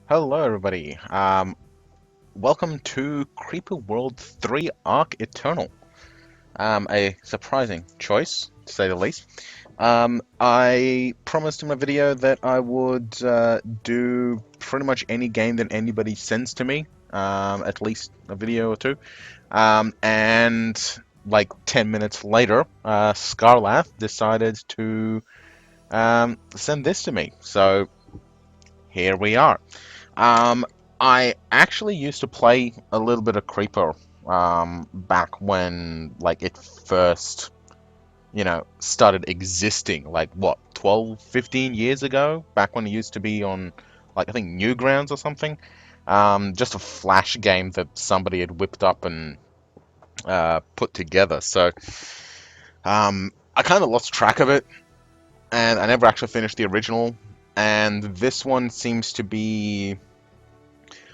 Hello, everybody. Welcome to Creeper World 3 Arc Eternal. A surprising choice, to say the least. I promised in my video that I would do pretty much any game that anybody sends to me, at least a video or two. And like 10 minutes later, Skarlath decided to send this to me. So here we are. Um, I actually used to play a little bit of Creeper back when like it first, started existing, like what, 12, 15 years ago, back when it used to be on like I think Newgrounds or something. Just a flash game that somebody had whipped up and put together. So I kind of lost track of it, and I never actually finished the original. And this one seems to be,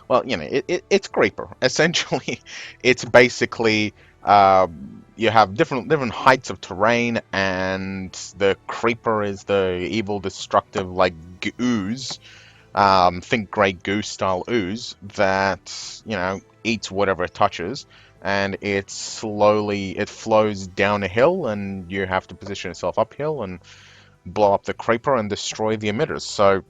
well, it's Creeper. Essentially, it's basically you have different heights of terrain, and the Creeper is the evil, destructive, like ooze. Think Grey Goose style ooze that eats whatever it touches, and it flows down a hill, and you have to position yourself uphill and blow up the Creeper and destroy the emitters. So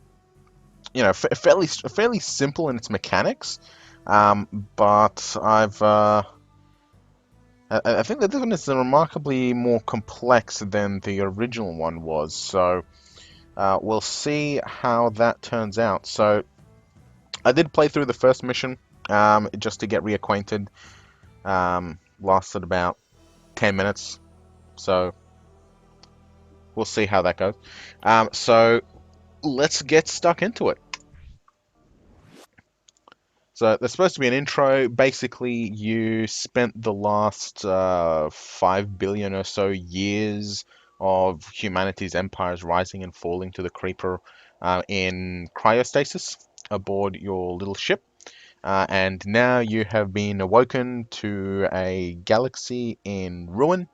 fairly simple in its mechanics, but I think that this one is remarkably more complex than the original one was. So we'll see how that turns out. So I did play through the first mission just to get reacquainted. Lasted about 10 minutes, so we'll see how that goes. So let's get stuck into it. So there's supposed to be an intro. Basically, you spent the last 5 billion or so years of humanity's empires rising and falling to the Creeper in cryostasis aboard your little ship. And now you have been awoken to a galaxy in ruin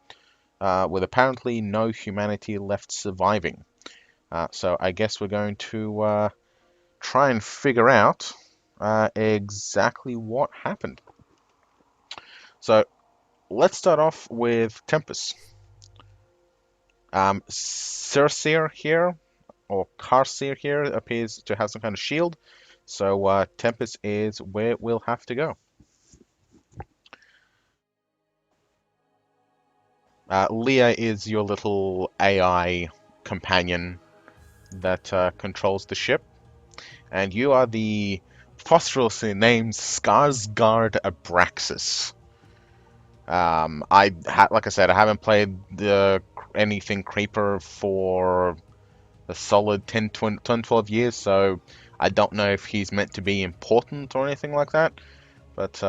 with apparently no humanity left surviving. So I guess we're going to try and figure out exactly what happened. So let's start off with Tempest. Cersei here, or Carseer here, appears to have some kind of shield. So Tempest is where we'll have to go. Leah is your little AI companion that controls the ship, and you are the preposterously named Skarsgård Abraxas. Like I said, I haven't played anything Creeper for a solid 10, 12 years, so I don't know if he's meant to be important or anything like that. But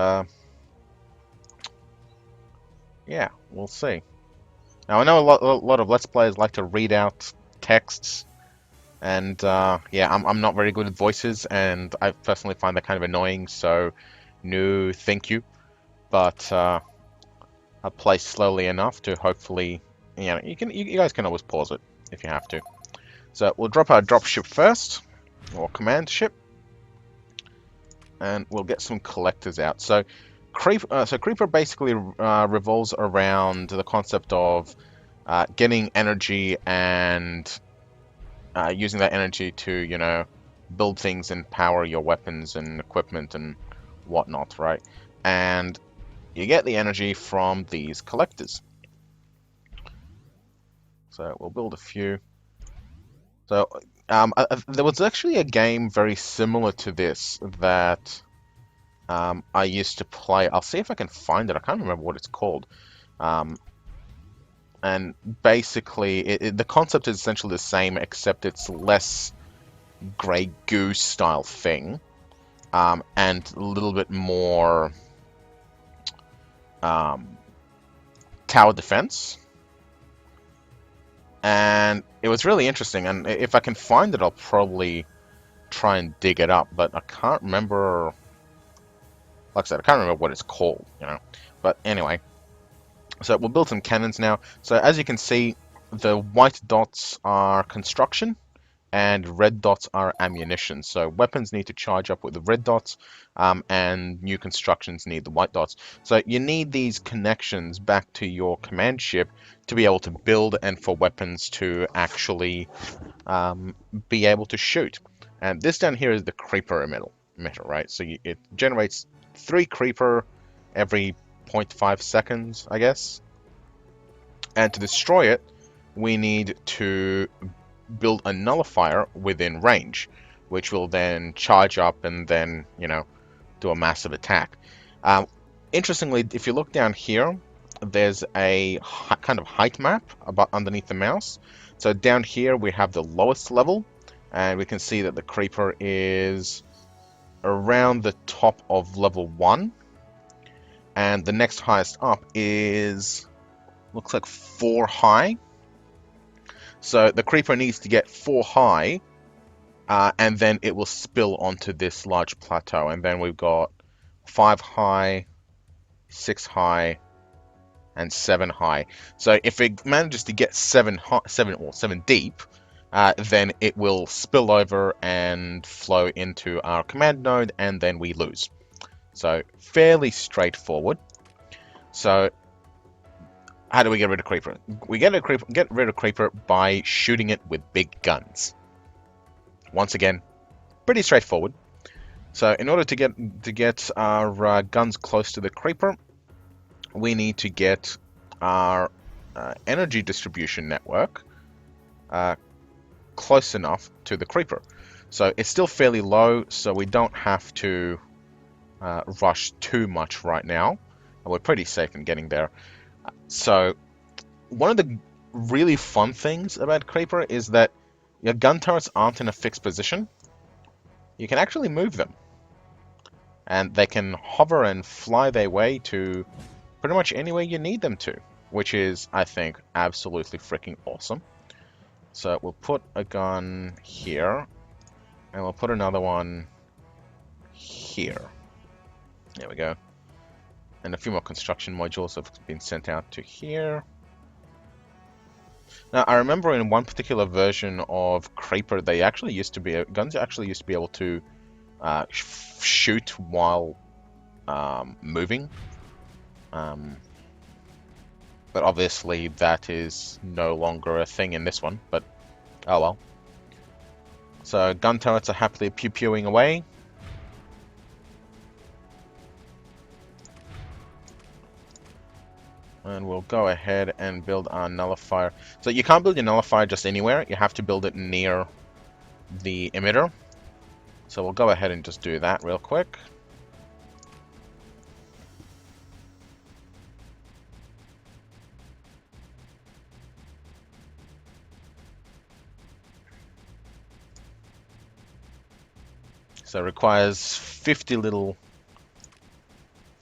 yeah, we'll see. Now I know a lot of Let's Players like to read out texts, and yeah, I'm not very good at voices, and I personally find that kind of annoying. So, no, thank you. But I play slowly enough to hopefully, you guys can always pause it if you have to. So we'll drop our drop ship first, or command ship, and we'll get some collectors out. So Creeper basically revolves around the concept of getting energy and using that energy to, build things and power your weapons and equipment and whatnot, right? And you get the energy from these collectors. So we'll build a few. So there was actually a game very similar to this that I used to play. I'll see if I can find it. I can't remember what it's called. And basically, the concept is essentially the same, except it's less Grey Goose style thing, and a little bit more tower defense. And it was really interesting. And if I can find it, I'll probably try and dig it up. But I can't remember. Like I said, I can't remember what it's called. But anyway, so we'll build some cannons now. So as you can see, the white dots are construction, and red dots are ammunition. So weapons need to charge up with the red dots, and new constructions need the white dots. So you need these connections back to your command ship to be able to build and for weapons to actually be able to shoot. And this down here is the creeper emitter, right? So it generates 3 creeper every 0.5 seconds, I guess. And to destroy it, we need to build a nullifier within range, which will then charge up and then, do a massive attack. Um, Interestingly, if you look down here, there's a kind of height map about underneath the mouse. So down here we have the lowest level, and we can see that the creeper is around the top of level 1, and the next highest up is, looks like 4 high. So the creeper needs to get 4 high, and then it will spill onto this large plateau. And then we've got 5 high, 6 high, and 7 high. So if it manages to get 7 deep, then it will spill over and flow into our command node, and then we lose. So fairly straightforward. So how do we get rid of creeper? We get rid of creeper by shooting it with big guns. Once again, pretty straightforward. So in order to get our guns close to the creeper, we need to get our energy distribution network close enough to the creeper. So it's still fairly low, so we don't have to rush too much right now. And we're pretty safe in getting there. So one of the really fun things about creeper is that your gun turrets aren't in a fixed position. You can actually move them. And they can hover and fly their way to pretty much anywhere you need them to, which is, I think, absolutely freaking awesome. So we'll put a gun here, and we'll put another one here. There we go. And a few more construction modules have been sent out to here. Now, I remember in one particular version of Creeper, guns actually used to be able to shoot while moving. But obviously that is no longer a thing in this one, but oh well. So gun turrets are happily pew-pewing away. And we'll go ahead and build our nullifier. So you can't build your nullifier just anywhere, you have to build it near the emitter. So we'll go ahead and just do that real quick. So it requires 50 little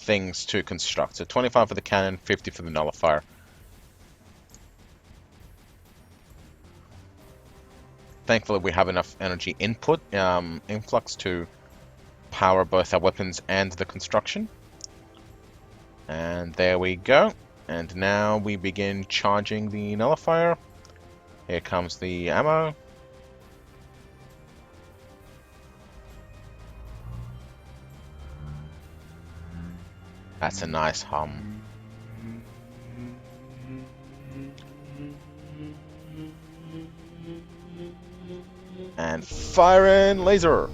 things to construct. So 25 for the cannon, 50 for the nullifier. Thankfully we have enough energy influx to power both our weapons and the construction. And there we go. And now we begin charging the nullifier. Here comes the ammo. That's a nice hum. And fire and laser!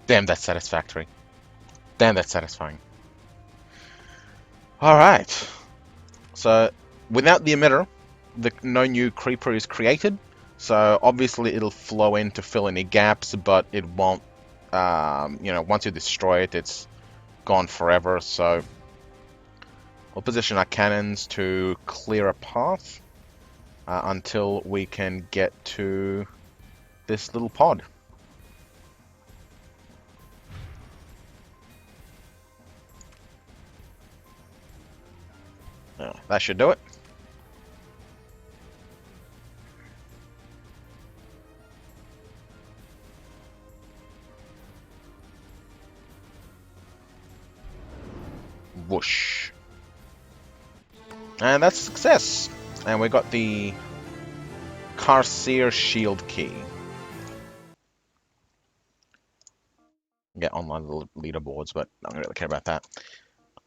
Damn, that's satisfactory. Damn, that's satisfying. Alright. So, without the emitter, no new creeper is created. So, obviously it'll flow in to fill any gaps, but it won't, once you destroy it, it's gone forever. So, we'll position our cannons to clear a path until we can get to this little pod. That should do it. Whoosh. And that's a success. And we got the Carseer Shield Key. Get online leaderboards, but I don't really care about that.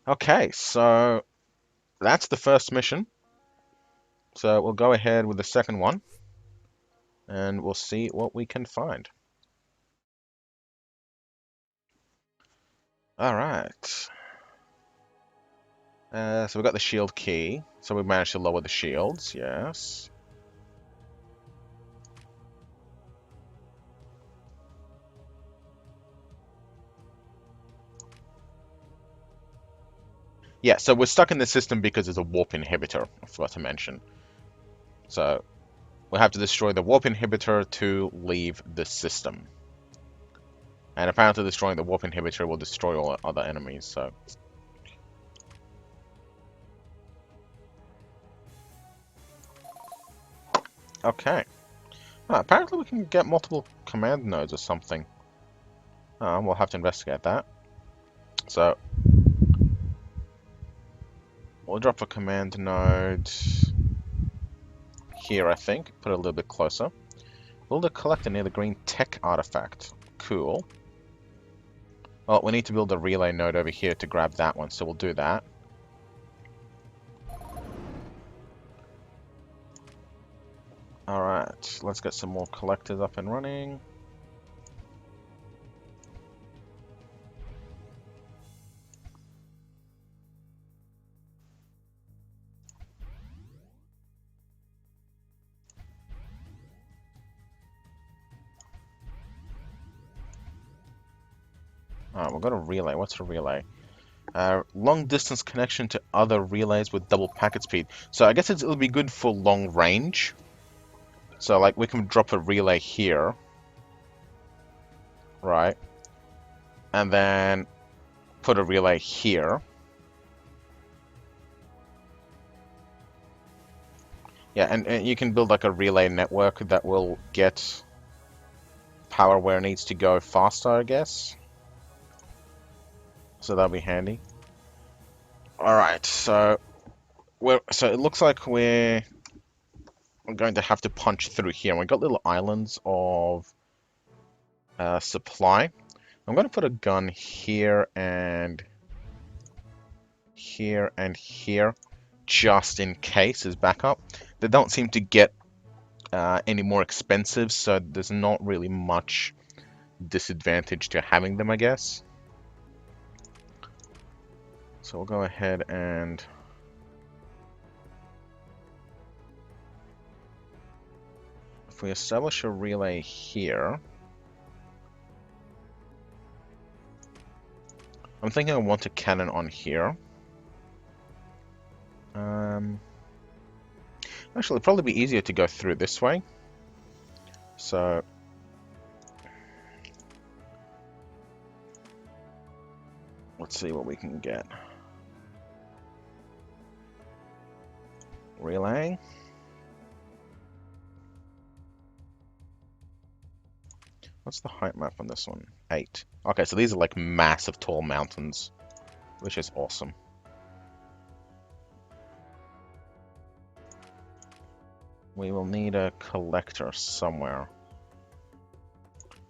Okay, so that's the first mission. So we'll go ahead with the second one, and we'll see what we can find. All right. So we've got the shield key. So we managed to lower the shields, yes. Yeah, so we're stuck in the system because there's a warp inhibitor, I forgot to mention. So we'll have to destroy the warp inhibitor to leave the system. And apparently destroying the warp inhibitor will destroy all other enemies, so... Okay. Apparently we can get multiple command nodes or something. We'll have to investigate that. So, we'll drop a command node here, I think. Put it a little bit closer. Build a collector near the green tech artifact. Cool. Well, we need to build a relay node over here to grab that one, so we'll do that. Alright, let's get some more collectors up and running. Alright, we've got a relay. What's a relay? Long distance connection to other relays with double packet speed. So I guess it'll be good for long range. So like we can drop a relay here. Right. And then put a relay here. Yeah, and you can build like a relay network that will get power where it needs to go faster, I guess. So that'll be handy. Alright, so it looks like we're going to have to punch through here. We've got little islands of supply. I'm going to put a gun here and here and here, just in case as backup. They don't seem to get any more expensive, so there's not really much disadvantage to having them, I guess. So we'll go ahead and if we establish a relay here, I'm thinking I want a cannon on here. Actually, it'd probably be easier to go through this way. So let's see what we can get. Relay. What's the height map on this one? 8. Okay, so these are like massive tall mountains, which is awesome. We will need a collector somewhere.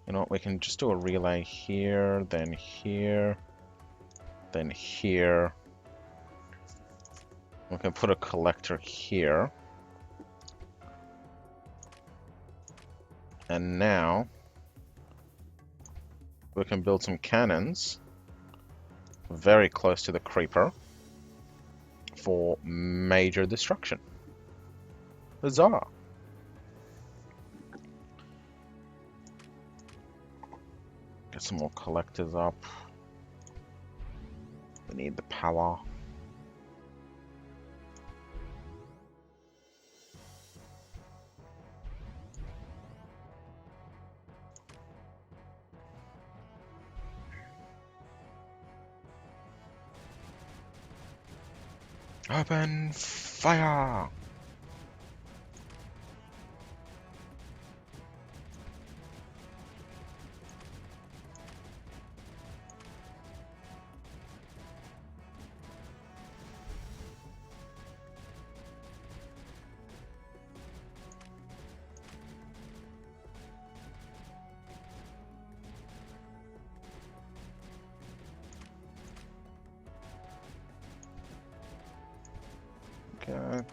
You know what, we can just do a relay here, then here, then here. We can put a collector here. And now we can build some cannons very close to the creeper for major destruction. Huzzah! Get some more collectors up. We need the power. Open fire!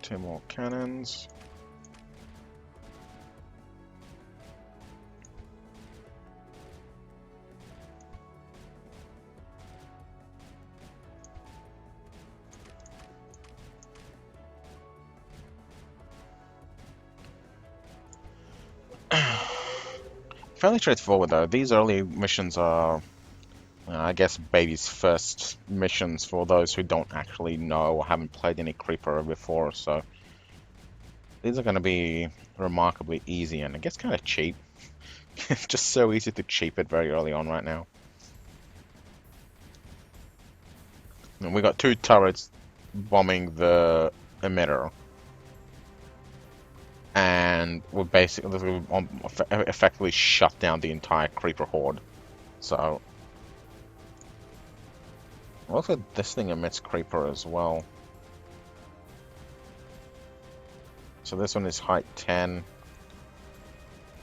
2 more cannons. Fairly straightforward though. These early missions are, I guess, baby's first missions for those who don't actually know or haven't played any Creeper before, so these are going to be remarkably easy and I guess kind of cheap. It's just so easy to cheap it very early on right now. And we got 2 turrets bombing the emitter. And we're basically effectively shut down the entire Creeper horde. So, looks like this thing emits Creeper as well. So this one is height 10.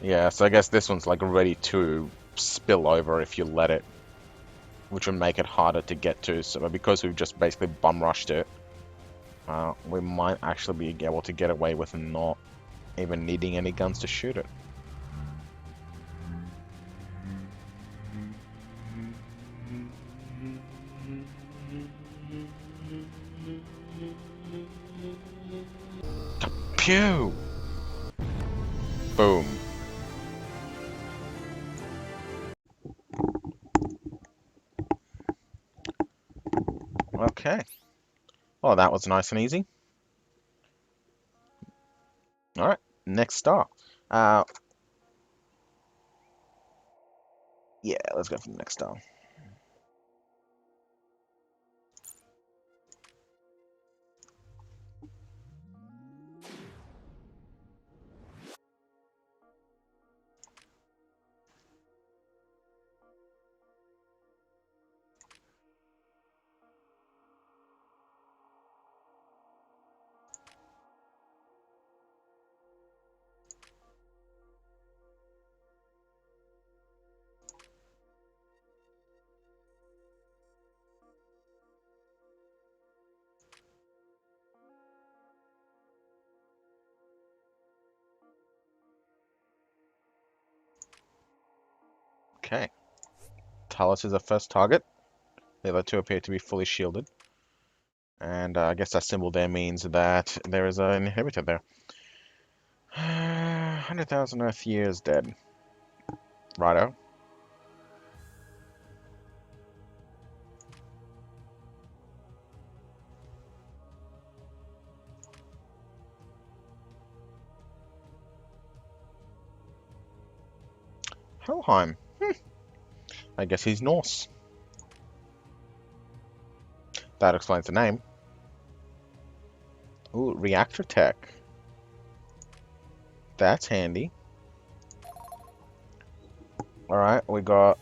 Yeah, so I guess this one's like ready to spill over if you let it, which would make it harder to get to. So because we've just basically bum rushed it, we might actually be able to get away with not even needing any guns to shoot it. Pew! Boom. Okay. Well, that was nice and easy. Alright, next star. Yeah, let's go for the next star. Okay. Talus is our first target. The other 2 appear to be fully shielded. And I guess that symbol there means that there is an inhibitor there. 100,000 Earth years dead. Righto. Helheim. I guess he's Norse. That explains the name. Ooh, reactor tech. That's handy. Alright, we got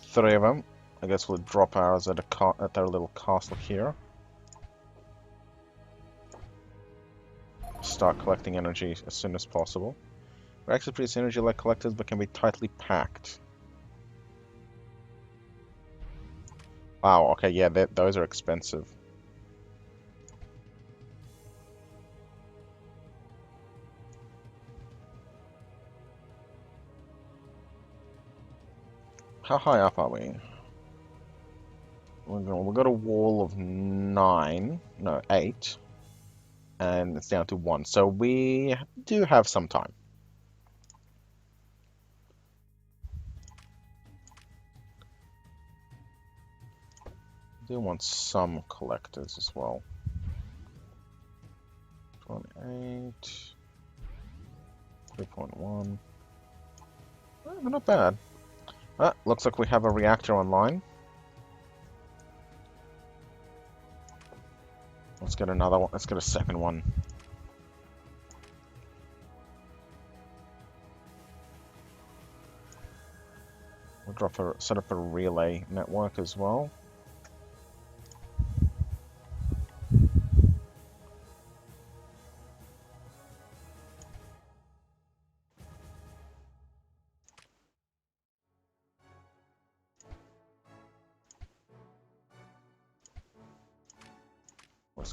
3 of them. I guess we'll drop ours at their little castle here. Start collecting energy as soon as possible. Reactors produce energy like collectors but can be tightly packed. Wow, okay, yeah, those are expensive. How high up are we? We've got a wall of 9, no, 8, and it's down to 1, so we do have some time. Do want some collectors as well. 28, 3.1. Not bad. Looks like we have a reactor online. Let's get another one. Let's get a second one. We'll set up a relay network as well.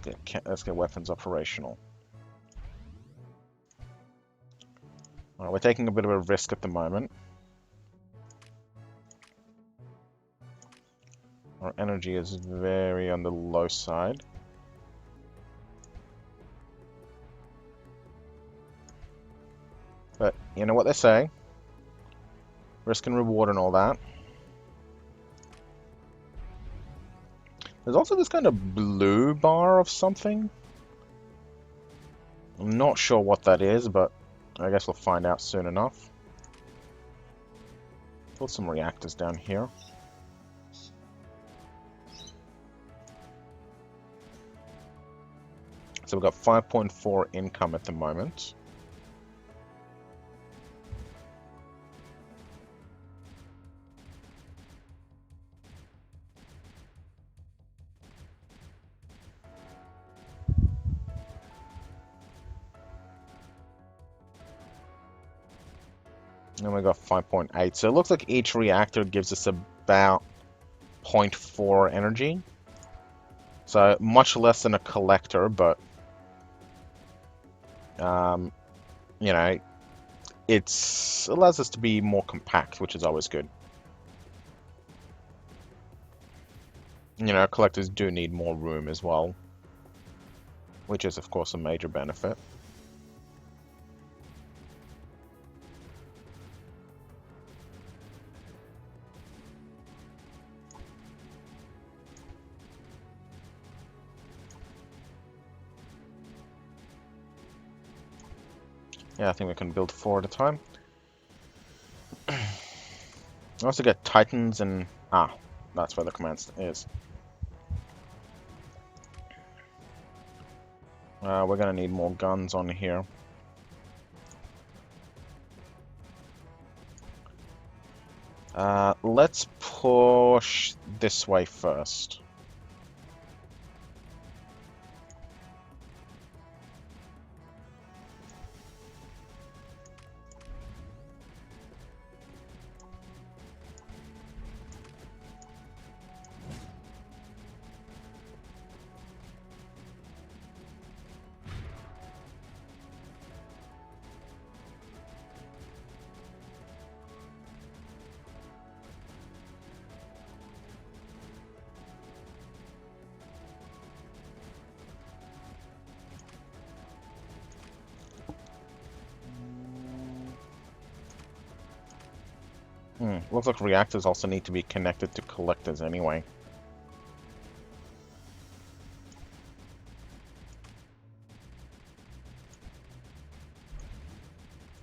Let's get weapons operational. Alright, we're taking a bit of a risk at the moment. Our energy is very on the low side. But you know what they say. Risk and reward and all that. There's also this kind of blue bar of something. I'm not sure what that is, but I guess we'll find out soon enough. Build some reactors down here. So we've got 5.4 income at the moment. And we got 5.8. So it looks like each reactor gives us about 0.4 energy. So much less than a collector, but you know, it allows us to be more compact, which is always good. You know, collectors do need more room as well, which is of course a major benefit. Yeah, I think we can build 4 at a time. I also get Titans and... Ah, that's where the command is. We're gonna need more guns on here. Let's push this way first. Looks like reactors also need to be connected to collectors anyway.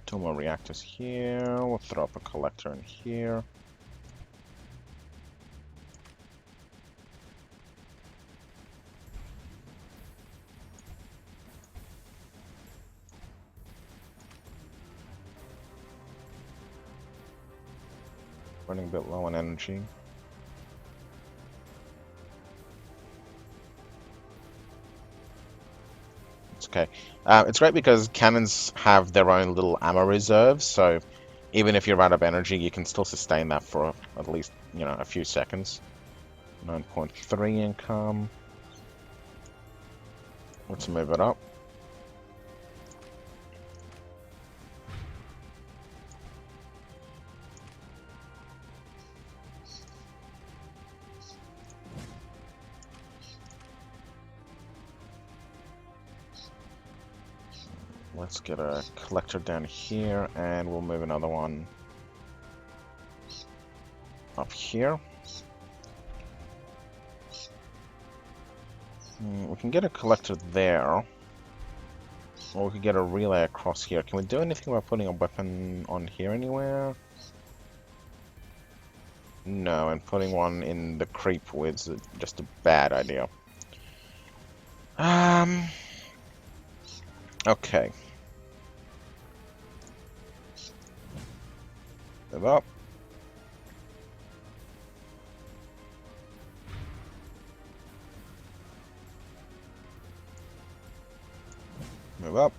Two more reactors here. We'll throw up a collector in here. Running a bit low on energy. It's okay. It's great because cannons have their own little ammo reserves, so even if you're out of energy, you can still sustain that for at least, you know, a few seconds. 9.3 income. Let's move it up. Let's get a collector down here, and we'll move another one up here. We can get a collector there, or we could get a relay across here. Can we do anything about putting a weapon on here anywhere? No, and putting one in the creep was just a bad idea. Okay. Move up. Move up.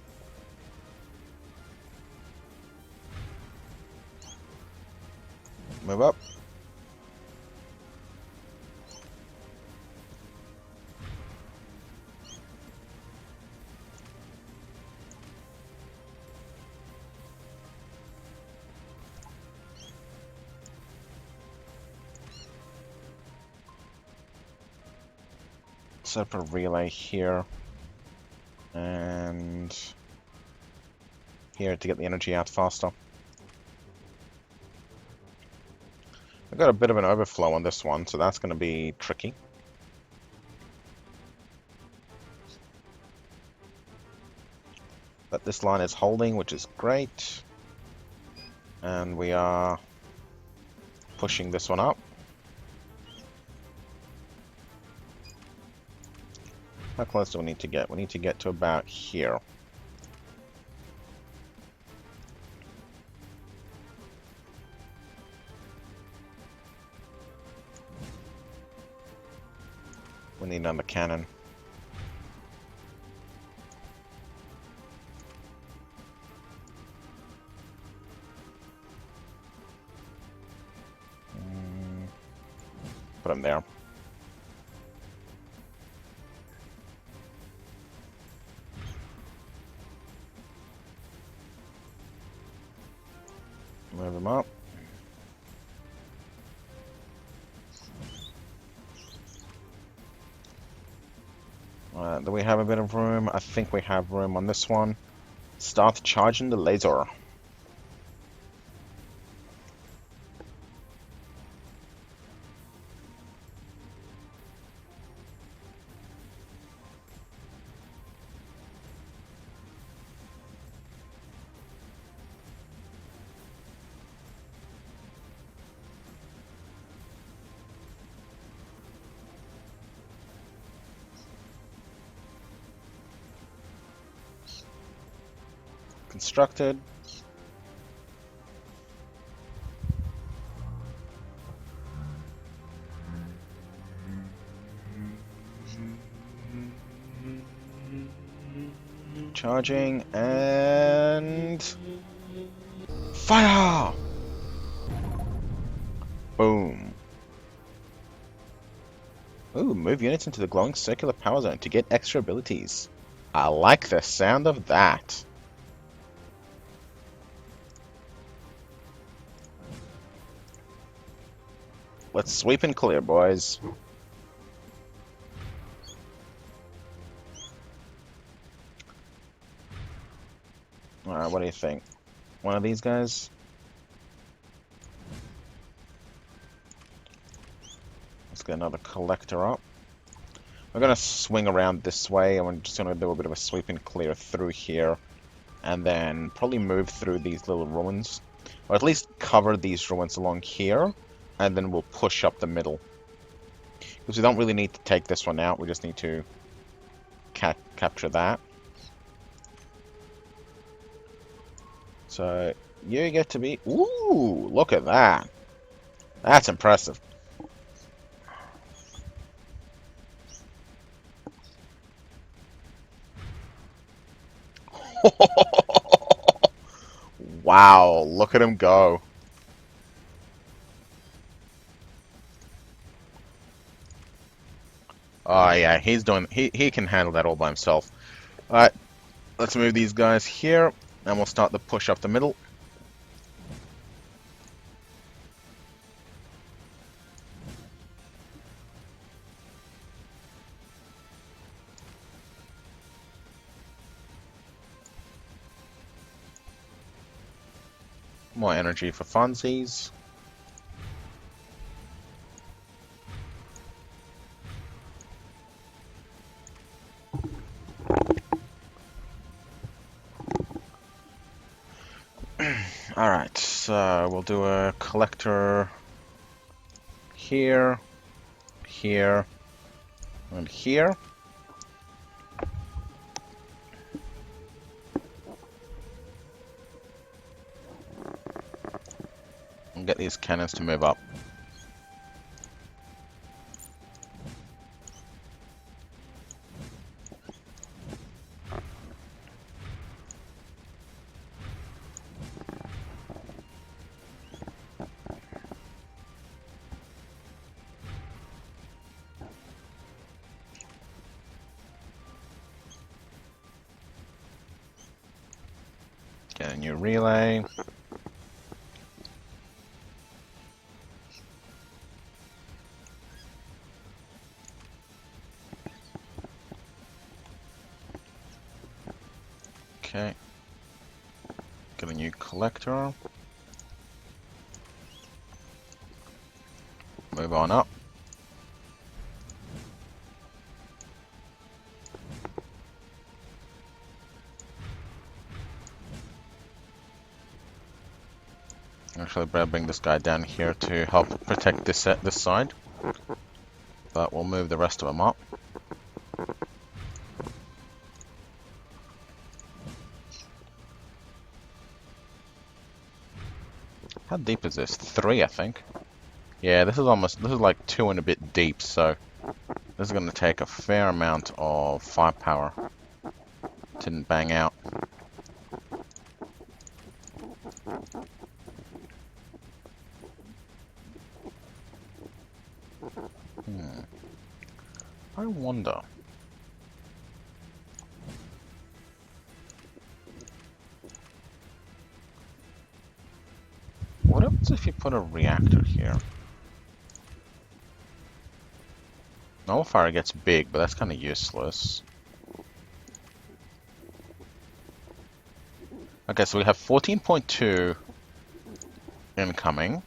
Move up. set up a relay here and here to get the energy out faster. I've got a bit of an overflow on this one, so that's going to be tricky. But this line is holding, which is great. And we are pushing this one up. How close do we need to get? We need to get to about here. We need another cannon. Put him there. Move him up. Do we have a bit of room? I think we have room on this one. Start charging the laser. Constructed. Charging and fire! Boom. Ooh, move units into the glowing circular power zone to get extra abilities. I like the sound of that. Let's sweep and clear, boys. Alright, what do you think? One of these guys? Let's get another collector up. We're going to swing around this way, and we're just going to do a bit of a sweep and clear through here. And then probably move through these little ruins. Or at least cover these ruins along here. And then we'll push up the middle. Because we don't really need to take this one out, we just need to capture that. So, you get to be... Ooh, look at that. That's impressive. Wow, look at him go. Oh yeah, he's doing... He can handle that all by himself. Alright, let's move these guys here, and we'll start the push up the middle. More energy for funsies. Alright, so we'll do a collector here, here, and here. And get these cannons to move up. Get a new relay. Okay. Get a new collector. Move on up. Actually, better bring this guy down here to help protect this side. But we'll move the rest of them up. How deep is this? 3, I think. Yeah, this is like 2 and a bit deep, so this is going to take a fair amount of firepower to bang out. I wonder. What happens if you put a reactor here? Nullifier gets big, but that's kind of useless. Okay, so we have 14.2 incoming.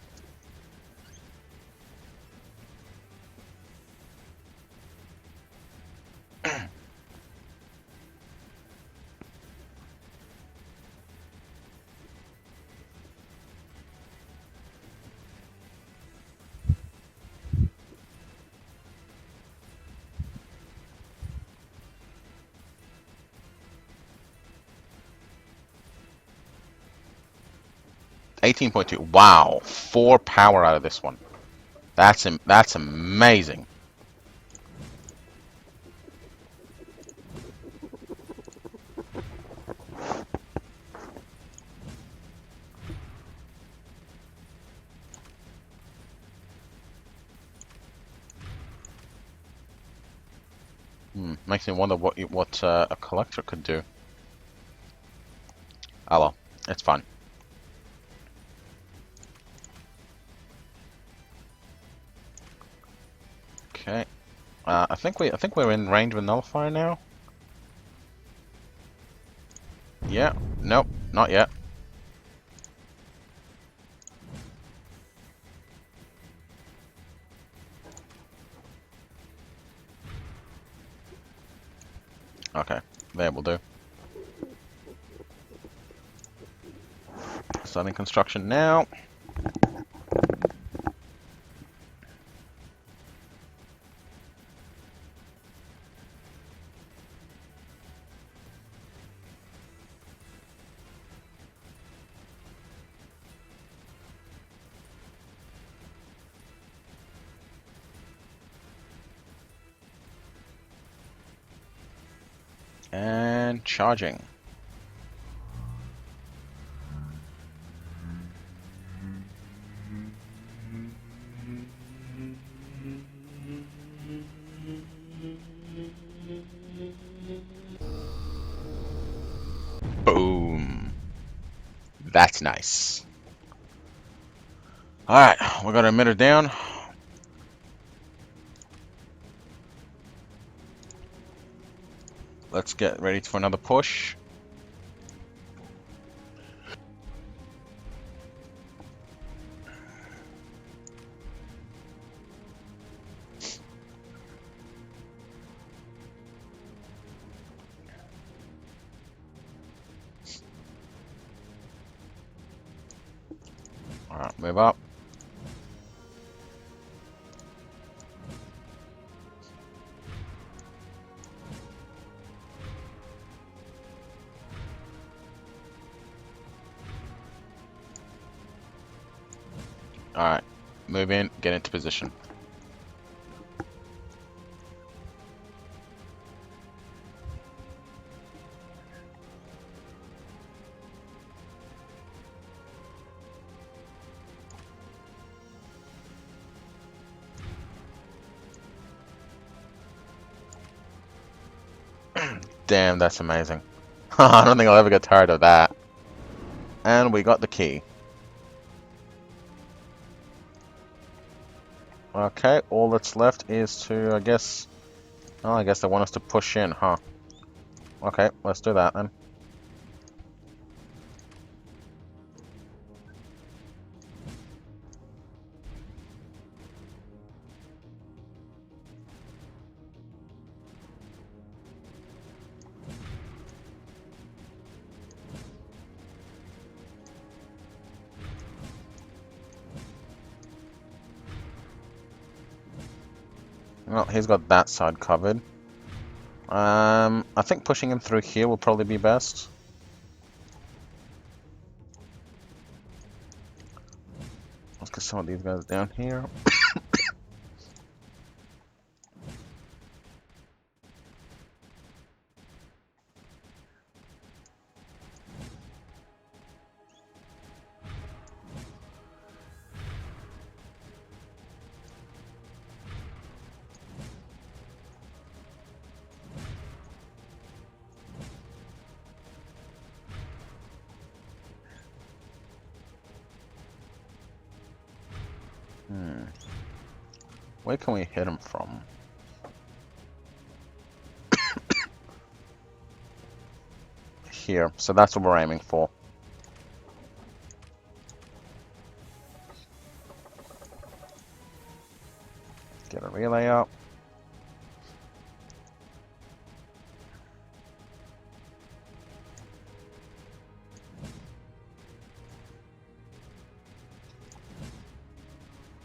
$18.2. Wow, 4 power out of this one. That's amazing. Makes me wonder what a collector could do. Oh well, it's fine. Okay. I think we're in range with nullifier now. Yeah. Nope. Not yet. Okay. There will do. Starting construction now. And charging. Boom. That's nice. Alright, we got our emitter down. Let's get ready for another push. Alright, move up. Alright, move in, get into position. Damn, that's amazing. I don't think I'll ever get tired of that. And we got the key. Okay, all that's left is to, I guess... Oh, I guess they want us to push in, huh? Okay, let's do that then. Well, he's got that side covered. I think pushing him through here will probably be best. Let's get some of these guys down here. Where can we hit him from? Here. So that's what we're aiming for. Get a relay up.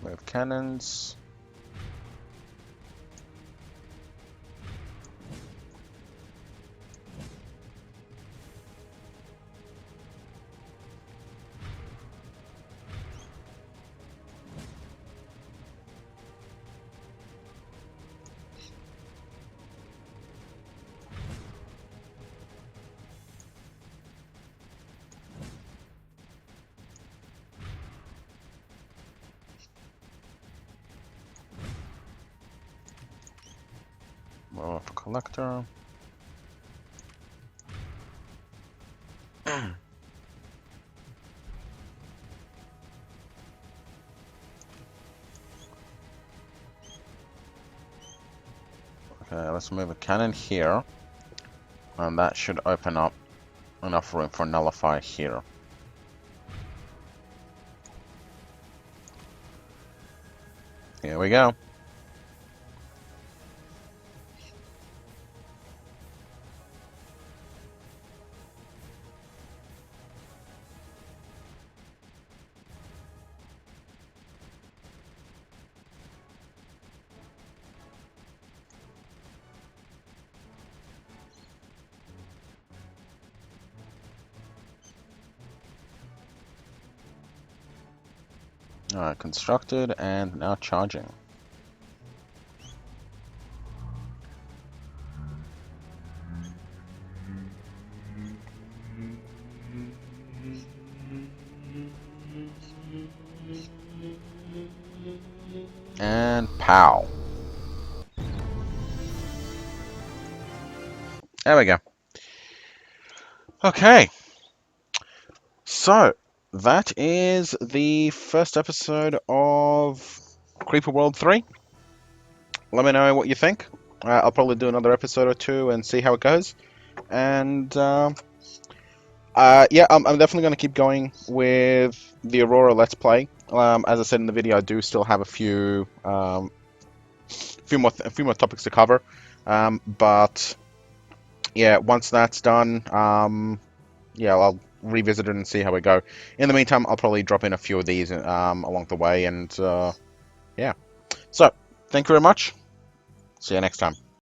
Move cannons. Move up a collector. Okay, let's move a cannon here. And that should open up enough room for nullify here. Here we go. Alright, constructed and now charging. And pow. There we go. Okay. So, that is the first episode of Creeper World 3. Let me know what you think. I'll probably do another episode or two and see how it goes. And, yeah, I'm definitely going to keep going with the Aurora Let's Play. As I said in the video, I do still have a few more topics to cover. But yeah, once that's done, yeah, I'll revisit it and see how we go. In the meantime, I'll probably drop in a few of these along the way, and yeah. So, thank you very much. See you next time.